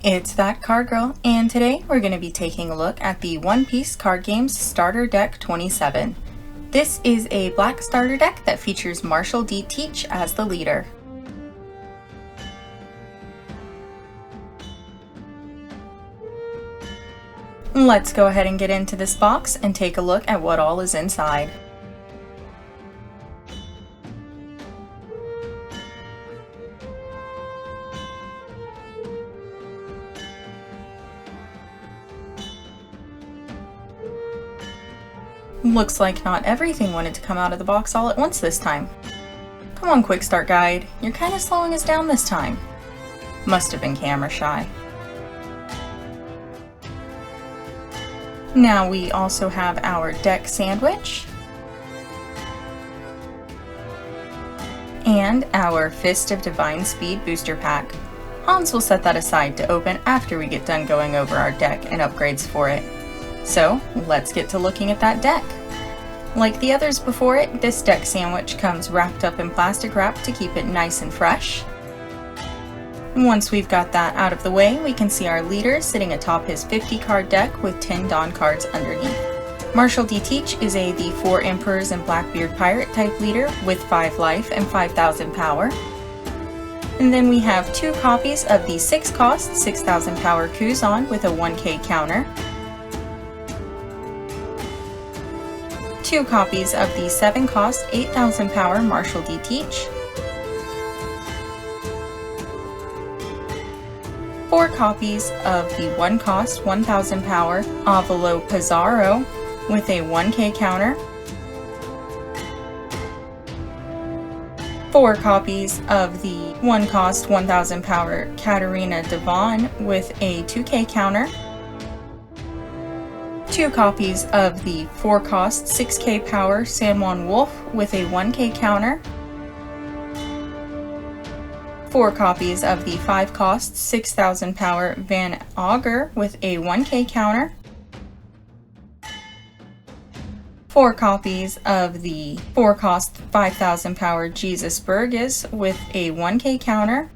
It's that card girl, and today we're going to be taking a look at the One Piece Card Games Starter Deck 27. This is a black starter deck that features Marshall.D.Teach as the leader. Let's go ahead and get into this box and take a look at what all is inside. Looks like not everything wanted to come out of the box all at once this time. Come on, Quick Start Guide, you're kind of slowing us down this time. Must have been camera shy. Now we also have our deck sandwich and our Fist of Divine Speed booster pack. Hans will set that aside to open after we get done going over our deck and upgrades for it. So let's get to looking at that deck. Like the others before it, this deck sandwich comes wrapped up in plastic wrap to keep it nice and fresh. Once we've got that out of the way, we can see our leader sitting atop his 50 card deck with 10 Dawn cards underneath. Marshall.D.Teach is the 4 Emperors and Blackbeard pirate type leader with 5 life and 5,000 power. And then we have 2 copies of the 6 cost 6,000 power Kuzan with a 1k counter. 2 copies of the 7 cost 8,000 power Marshall.D.Teach. 4 copies of the 1 cost 1,000 power Avalo Pizarro with a 1k counter. 4 copies of the 1 cost 1,000 power Katarina Devon with a 2k counter. 2 copies of the 4 cost 6k power San Juan Wolf with a 1k counter. 4 copies of the 5 cost 6,000 power Van Augur with a 1k counter. 4 copies of the 4 cost 5,000 power Jesus Burgess with a 1k counter.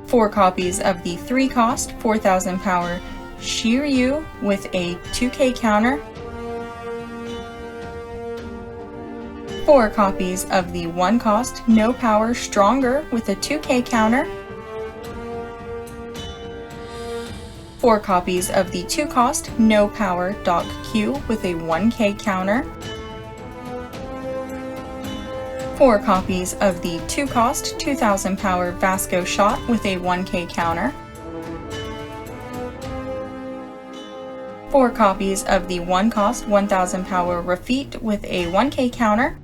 4 copies of the 3 cost 4,000 power Shiryu with a 2k counter. 4 copies of the 1 cost no power Stronger with a 2k counter. 4 copies of the 2 cost no power Doc Q with a 1k counter. 4 copies of the 2 cost 2,000 power Vasco Shot with a 1k counter. 4 copies of the 1 cost 1,000 power Rafit with a 1k counter.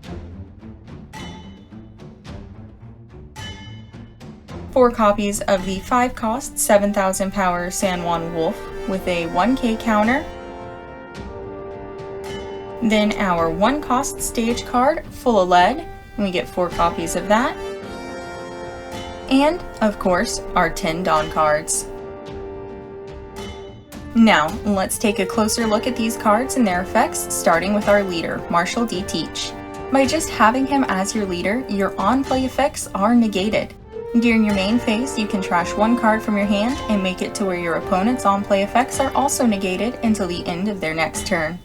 4 copies of the 5 cost 7,000 power San Juan Wolf with a 1k counter. Then our 1 cost stage card Full of Lead, and we get 4 copies of that. And, of course, our 10 Dawn cards. Now, let's take a closer look at these cards and their effects, starting with our leader, Marshall.D.Teach. By just having him as your leader, your on-play effects are negated. During your main phase, you can trash 1 card from your hand and make it to where your opponent's on-play effects are also negated until the end of their next turn.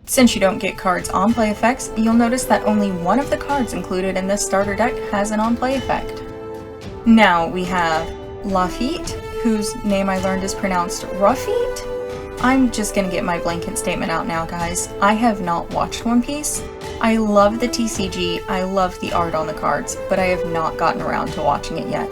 Since you don't get cards on-play effects, you'll notice that only one of the cards included in this starter deck has an on-play effect. Now we have Lafitte, whose name I learned is pronounced Rafit. I'm just gonna get my blanket statement out now, guys. I have not watched One Piece. I love the TCG, I love the art on the cards, but I have not gotten around to watching it yet.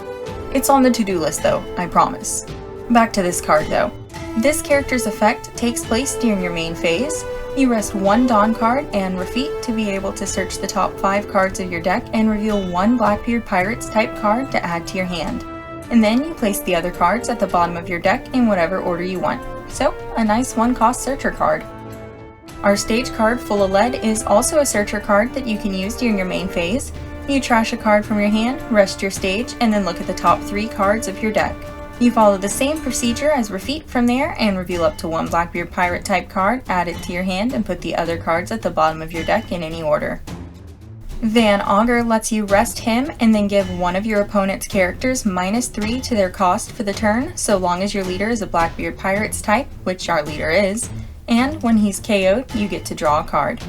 It's on the to-do list though, I promise. Back to this card though. This character's effect takes place during your main phase. You rest 1 Dawn card and Rafit to be able to search the top 5 cards of your deck and reveal 1 Blackbeard Pirates type card to add to your hand. And then you place the other cards at the bottom of your deck in whatever order you want. So, a nice 1 cost searcher card. Our stage card Full of Lead is also a searcher card that you can use during your main phase. You trash a card from your hand, rest your stage, and then look at the top 3 cards of your deck. You follow the same procedure as Rafit from there and reveal up to 1 Blackbeard Pirate type card, add it to your hand, and put the other cards at the bottom of your deck in any order. Van Augur lets you rest him and then give one of your opponent's characters -3 to their cost for the turn, so long as your leader is a Blackbeard Pirates type, which our leader is, and when he's KO'd, you get to draw a card.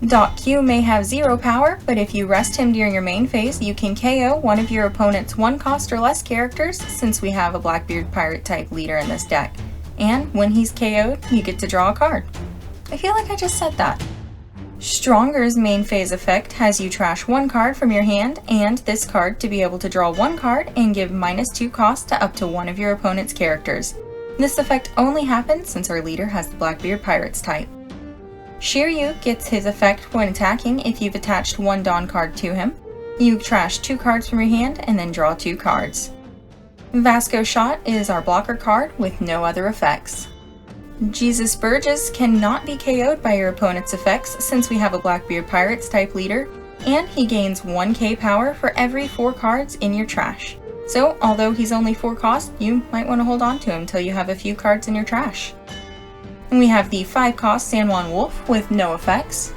Doc Q may have 0 power, but if you rest him during your main phase, you can KO one of your opponent's 1 cost or less characters, since we have a Blackbeard Pirate type leader in this deck. And when he's KO'd, you get to draw a card. I feel like I just said that. Stronger's main phase effect has you trash 1 card from your hand and this card to be able to draw 1 card and give -2 cost to up to one of your opponent's characters. This effect only happens since our leader has the Blackbeard Pirates type. Shiryu gets his effect when attacking if you've attached 1 Dawn card to him. You trash 2 cards from your hand and then draw 2 cards. Vasco Shot is our blocker card with no other effects. Jesus Burgess cannot be KO'd by your opponent's effects since we have a Blackbeard Pirates type leader, and he gains 1k power for every 4 cards in your trash. So, although he's only 4 cost, you might want to hold on to him until you have a few cards in your trash. And we have the 5 cost San Juan Wolf with no effects.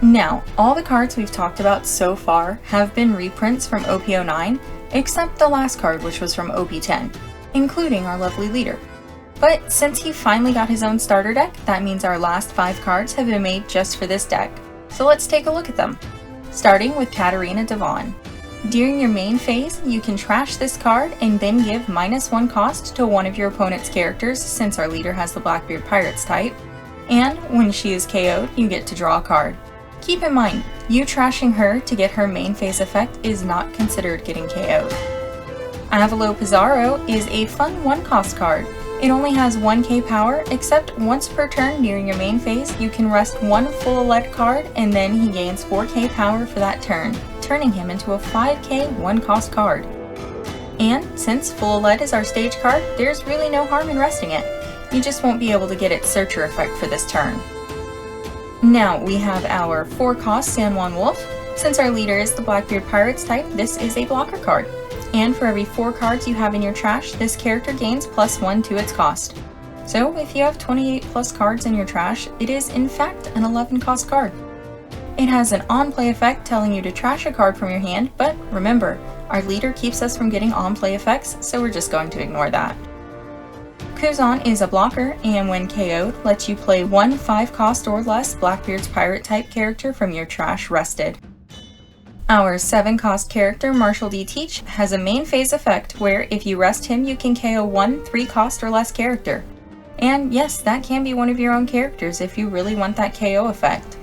Now, all the cards we've talked about so far have been reprints from OP09, except the last card, which was from OP10, including our lovely leader. But since he finally got his own starter deck, that means our last 5 cards have been made just for this deck. So let's take a look at them. Starting with Katarina Devon. During your main phase, you can trash this card and then give -1 cost to one of your opponent's characters since our leader has the Blackbeard Pirates type. And when she is KO'd, you get to draw a card. Keep in mind, you trashing her to get her main phase effect is not considered getting KO'd. Avalo Pizarro is a fun 1 cost card. It only has 1k power, except once per turn during your main phase, you can rest 1 full lead card and then he gains 4k power for that turn, turning him into a 5k 1 cost card. And since full lead is our stage card, there's really no harm in resting it. You just won't be able to get its searcher effect for this turn. Now we have our 4 cost San Juan Wolf. Since our leader is the Blackbeard Pirates type, this is a blocker card. And for every 4 cards you have in your trash, this character gains +1 to its cost. So if you have 28 plus cards in your trash, it is in fact an 11 cost card. It has an on-play effect telling you to trash a card from your hand, but remember, our leader keeps us from getting on-play effects, so we're just going to ignore that. Kuzan is a blocker, and when KO'd, lets you play 1 5 cost or less Blackbeard's Pirate type character from your trash rested. Our 7 cost character, Marshall.D.Teach, has a main phase effect where if you rest him, you can KO 1 3 cost or less character. And yes, that can be one of your own characters if you really want that KO effect.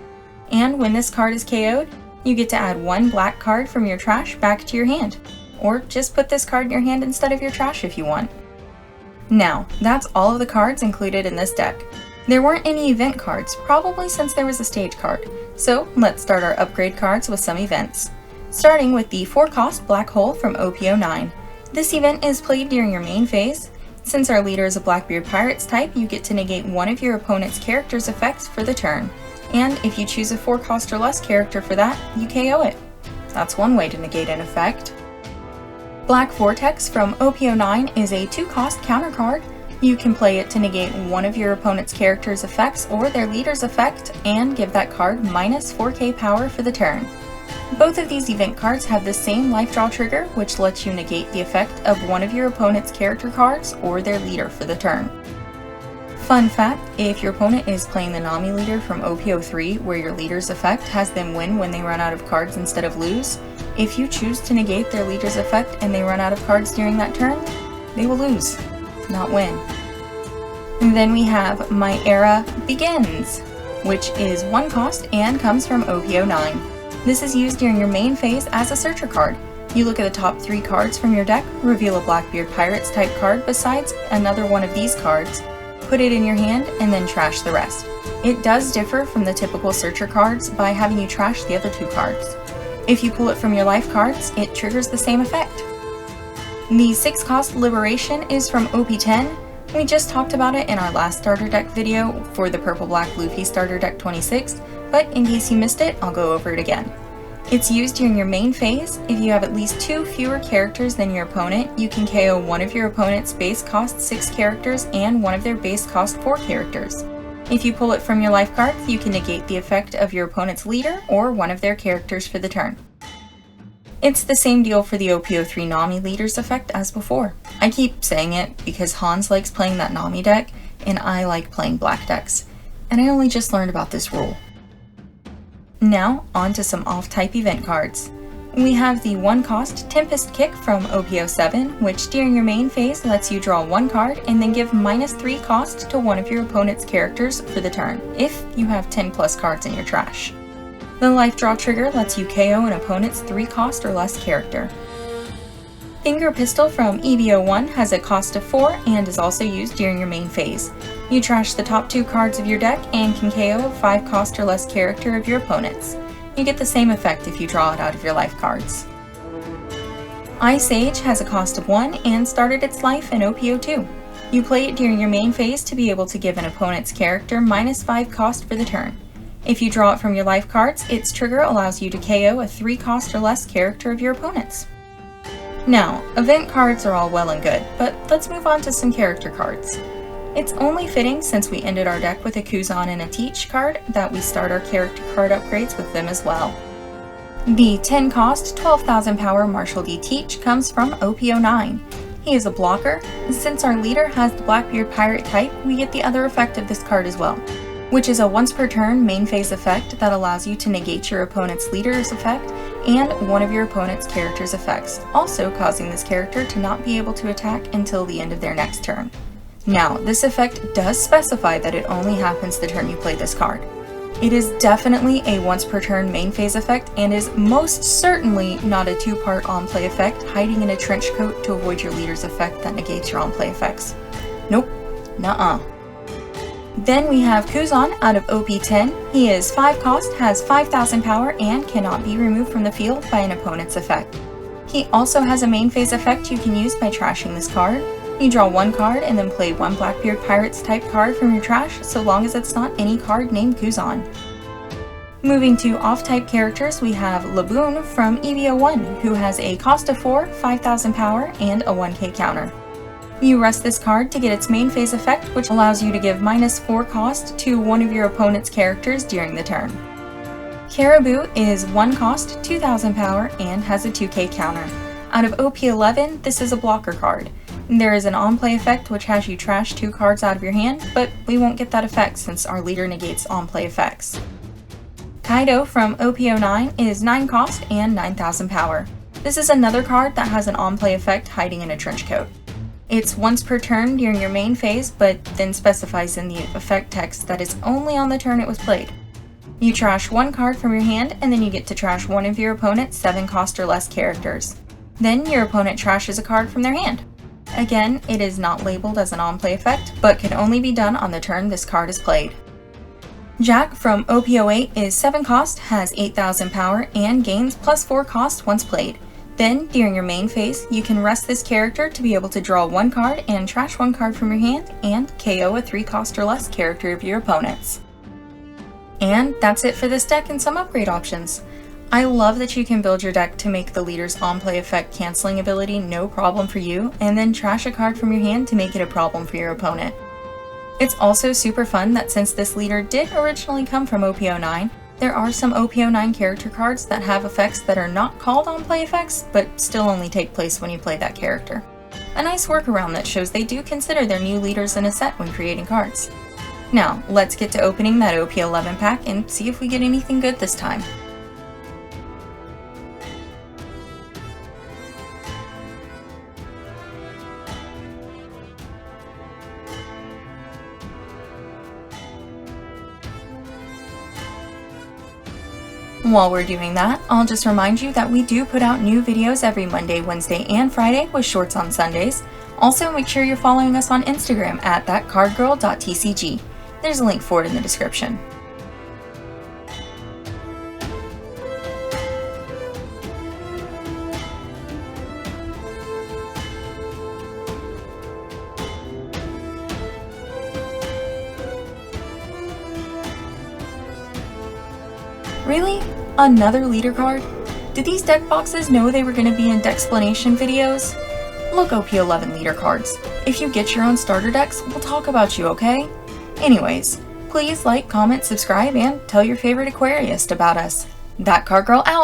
And when this card is KO'd, you get to add 1 black card from your trash back to your hand. Or just put this card in your hand instead of your trash if you want. Now, that's all of the cards included in this deck. There weren't any event cards, probably since there was a stage card. So let's start our upgrade cards with some events. Starting with the 4 cost Black Hole from OP09. This event is played during your main phase. Since our leader is a Blackbeard Pirates type, you get to negate one of your opponent's character's effects for the turn. And if you choose a 4 cost or less character for that, you KO it. That's one way to negate an effect. Black Vortex from OP09 is a 2 cost counter card. You can play it to negate one of your opponent's character's effects or their leader's effect and give that card -4k power for the turn. Both of these event cards have the same life draw trigger, which lets you negate the effect of one of your opponent's character cards or their leader for the turn. Fun fact, if your opponent is playing the Nami leader from OP03 where your leader's effect has them win when they run out of cards instead of lose, if you choose to negate their leader's effect and they run out of cards during that turn, they will lose, not win. And then we have My Era Begins, which is 1 cost and comes from OP09. This is used during your main phase as a searcher card. You look at the top 3 cards from your deck, reveal a Blackbeard Pirates type card besides another one of these cards, put it in your hand, and then trash the rest. It does differ from the typical searcher cards by having you trash the other 2 cards. If you pull it from your life cards, it triggers the same effect. The 6 cost Liberation is from OP10. We just talked about it in our last starter deck video for the Purple Black Luffy starter deck 26, but in case you missed it, I'll go over it again. It's used during your main phase. If you have at least 2 fewer characters than your opponent, you can KO one of your opponent's base cost 6 characters and one of their base cost 4 characters. If you pull it from your life cards, you can negate the effect of your opponent's leader or one of their characters for the turn. It's the same deal for the OP03 Nami leader's effect as before. I keep saying it because Hans likes playing that Nami deck, and I like playing black decks, and I only just learned about this rule. Now, on to some off-type event cards. We have the 1-cost Tempest Kick from OP07, which during your main phase lets you draw 1 card and then give -3 cost to one of your opponent's characters for the turn, if you have 10 plus cards in your trash. The Life Draw trigger lets you KO an opponent's 3 cost or less character. Finger Pistol from EV01 has a cost of 4 and is also used during your main phase. You trash the top 2 cards of your deck and can KO a 5 cost or less character of your opponent's. You get the same effect if you draw it out of your life cards. Ice Age has a cost of 1 and started its life in OP02. You play it during your main phase to be able to give an opponent's character -5 cost for the turn. If you draw it from your life cards, its trigger allows you to KO a 3 cost or less character of your opponent's. Now, event cards are all well and good, but let's move on to some character cards. It's only fitting, since we ended our deck with a Crusade and a Teach card, that we start our character card upgrades with them as well. The 10-cost, 12,000 power Marshall.D.Teach comes from OP09. He is a blocker, and since our leader has the Blackbeard pirate type, we get the other effect of this card as well, which is a once per turn main phase effect that allows you to negate your opponent's leader's effect and one of your opponent's character's effects, also causing this character to not be able to attack until the end of their next turn. Now, this effect does specify that it only happens the turn you play this card. It is definitely a once per turn main phase effect and is most certainly not a 2-part on-play effect hiding in a trench coat to avoid your leader's effect that negates your on-play effects. Nope, nuh-uh. Then we have Kuzan out of OP10. He is 5 cost, has 5,000 power, and cannot be removed from the field by an opponent's effect. He also has a main phase effect you can use by trashing this card. You draw 1 card and then play 1 Blackbeard Pirates type card from your trash, so long as it's not any card named Kuzan. Moving to off-type characters, we have Laboon from EV01, who has a cost of 4, 5,000 power, and a 1k counter. You rest this card to get its main phase effect, which allows you to give -4 cost to one of your opponent's characters during the turn. Caribou is 1 cost, 2,000 power, and has a 2k counter. Out of OP11, this is a blocker card. There is an on-play effect which has you trash 2 cards out of your hand, but we won't get that effect since our leader negates on-play effects. Kaido from OP09 is 9 cost and 9,000 power. This is another card that has an on-play effect hiding in a trench coat. It's once per turn during your main phase, but then specifies in the effect text that it's only on the turn it was played. You trash 1 card from your hand, and then you get to trash one of your opponent's 7 cost or less characters. Then your opponent trashes a card from their hand. Again, it is not labeled as an on-play effect, but can only be done on the turn this card is played. Jack from OP08 is 7 cost, has 8,000 power, and gains +4 cost once played. Then, during your main phase, you can rest this character to be able to draw 1 card and trash 1 card from your hand, and KO a 3 cost or less character of your opponent's. And that's it for this deck and some upgrade options. I love that you can build your deck to make the leader's on-play effect canceling ability no problem for you, and then trash a card from your hand to make it a problem for your opponent. It's also super fun that since this leader did originally come from OP09, there are some OP09 character cards that have effects that are not called on-play effects, but still only take place when you play that character. A nice workaround that shows they do consider their new leaders in a set when creating cards. Now, let's get to opening that OP11 pack and see if we get anything good this time. While we're doing that, I'll just remind you that we do put out new videos every Monday, Wednesday, and Friday with shorts on Sundays. Also, make sure you're following us on Instagram at thatcardgirl.tcg. There's a link for it in the description. Really? Another leader card? Did these deck boxes know they were going to be in Dexplanation videos? Look, OP11 leader cards. If you get your own starter decks, we'll talk about you, okay? Anyways, please Please like, comment, subscribe, and tell your favorite aquarist about us. That Card Girl out!